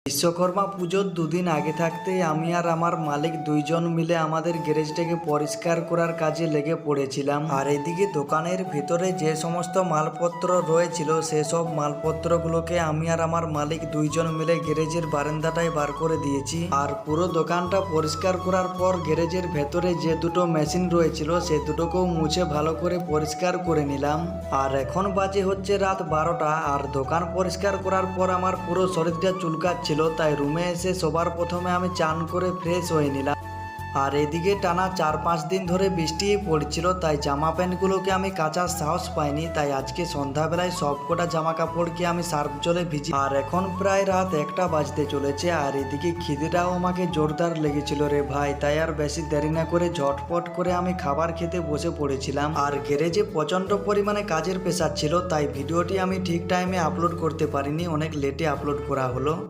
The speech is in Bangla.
বিশ্বকর্মা পুজোর দুদিন আগে থাকতেই আমি আর আমার মালিক দুইজন মিলে আমাদের গ্যারেজটাকে পরিষ্কার করার কাজে লেগে পড়েছিলাম। আর এদিকে দোকানের ভিতরে যে সমস্ত মালপত্র রয়েছিল সেসব মালপত্রগুলোকে আমি আর আমার মালিক দুইজন মিলে গ্যারেজের বারান্দাটায় বার করে দিয়েছি। আর পুরো দোকানটা পরিষ্কার করার পর গ্যারেজের ভেতরে যে দুটো মেশিন রয়েছিল সে দুটোকেও মুছে ভালো করে পরিষ্কার করে নিলাম। আর এখন বাজে হচ্ছে রাত 12টা। আর দোকান পরিষ্কার করার পর আমার পুরো শরীরটা চুলকাচ্ছিল, তাই রুমে এসে সবার প্রথমে আমি চান করে ফ্রেশ হয়ে নিলাম। আর এদিকে টানা 4-5 দিন ধরে বৃষ্টি পড়ছিল, তাই জামা প্যান্টগুলোকে আমি কাচার সাহস পাইনি। তাই আজকে সন্ধ্যাবেলায় সবকটা জামা কাপড়কে আমি সার্ফ জলে ভিজি। আর এখন প্রায় রাত 1টা বাজতে চলেছে। আর এদিকে খিদেটাও আমাকে জোরদার লেগেছিল রে ভাই, তাই আর বেশি দেরি না করে ঝটপট করে আমি খাবার খেতে বসে পড়েছিলাম। আর গ্যারেজে প্রচণ্ড পরিমাণে কাজের প্রেসার ছিল, তাই ভিডিওটি আমি ঠিক টাইমে আপলোড করতে পারিনি, অনেক লেটে আপলোড করা হলো।